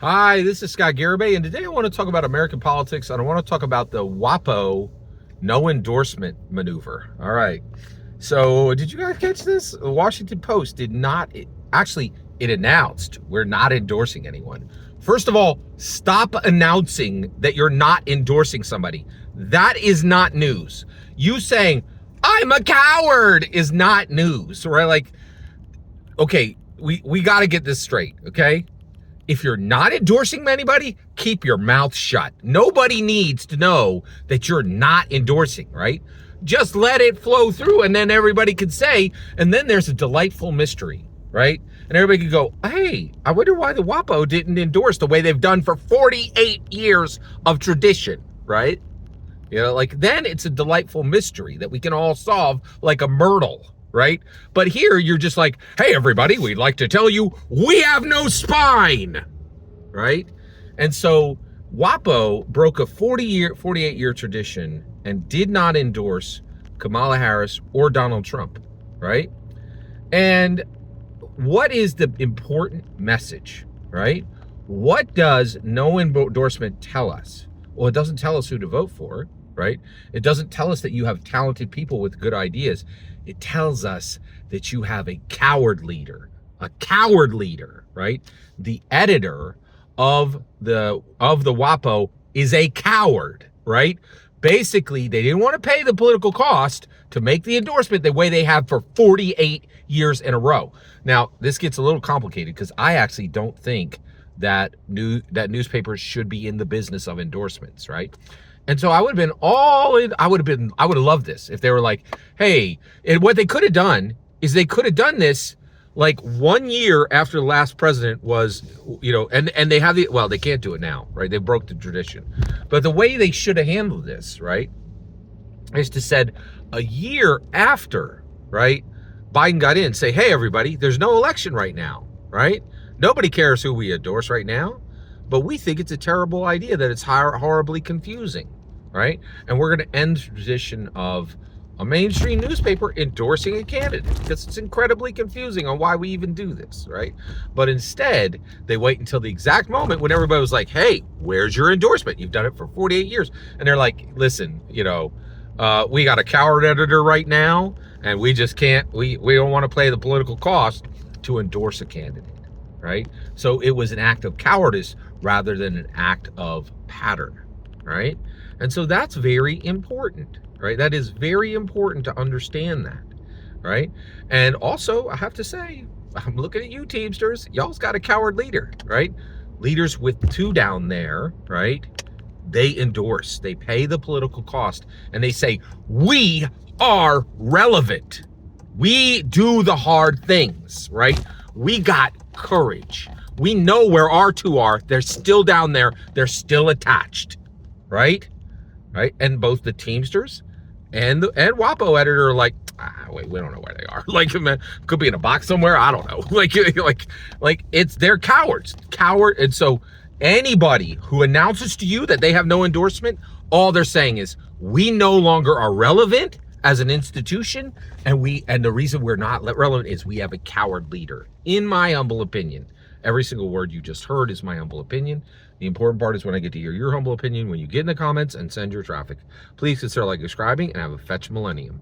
Hi, this is Scott Garibay, and today I want to talk about American politics, and I want to talk about the WAPO no endorsement maneuver. All right. So, did you guys catch this? The Washington Post did not actually, it announced we're not endorsing anyone. First of all, stop announcing that you're not endorsing somebody. That is not news. You saying, I'm a coward is not news, right? Like, okay, we got to get this straight, okay? If you're not endorsing anybody, keep your mouth shut. Nobody needs to know that you're not endorsing, right? Just let it flow through, and then everybody can say, and then there's a delightful mystery, right? And everybody can go, hey, I wonder why the WAPO didn't endorse the way they've done for 48 years of tradition, right? You know, like then it's a delightful mystery that we can all solve like a Myrtle, right? But here you're just like, hey, everybody, we'd like to tell you we have no spine, right? And so WAPO broke a 48-year tradition and did not endorse Kamala Harris or Donald Trump, right? And what is the important message, right? What does no endorsement tell us? Well, it doesn't tell us who to vote for, right? It doesn't tell us that you have talented people with good ideas. It tells us that you have a coward leader, right? The editor of the WAPO is a coward, right? Basically, they didn't want to pay the political cost to make the endorsement the way they have for 48 years in a row. Now, this gets a little complicated because I actually don't think that newspapers should be in the business of endorsements, right? And so I would have been all in. I would have loved this if they were like, hey, and what they could have done is they could have done this like 1 year after the last president was, you know, and they have they can't do it now, right? They broke the tradition. But the way they should have handled this, right, is to said a year after, right, Biden got in, say, hey, everybody, there's no election right now, right? Nobody cares who we endorse right now, but we think it's a terrible idea that it's horribly confusing, right? And we're going to end the tradition of a mainstream newspaper endorsing a candidate because it's incredibly confusing on why we even do this, right? But instead, they wait until the exact moment when everybody was like, hey, where's your endorsement? You've done it for 48 years. And they're like, listen, you know, we got a coward editor right now, and we just can't, we don't want to play the political cost to endorse a candidate, right? So it was an act of cowardice rather than an act of pattern, right? And so that's very important, right? That is very important to understand that, right? And also, I have to say, I'm looking at you Teamsters, y'all's got a coward leader, right? Leaders with two down there, right? They endorse, they pay the political cost, and they say, we are relevant. We do the hard things, right? We got courage. We know where our two are. They're still down there. They're still attached, right? Right? And both the Teamsters and WAPO editor are like, wait, we don't know where they are. Like, could be in a box somewhere. I don't know. Like they're cowards. And so anybody who announces to you that they have no endorsement, all they're saying is, we no longer are relevant as an institution, and the reason we're not relevant is we have a coward leader. In my humble opinion, every single word you just heard is my humble opinion. The important part is when I get to hear your humble opinion when you get in the comments and send your traffic. Please consider like, subscribing, and have a fetch millennium.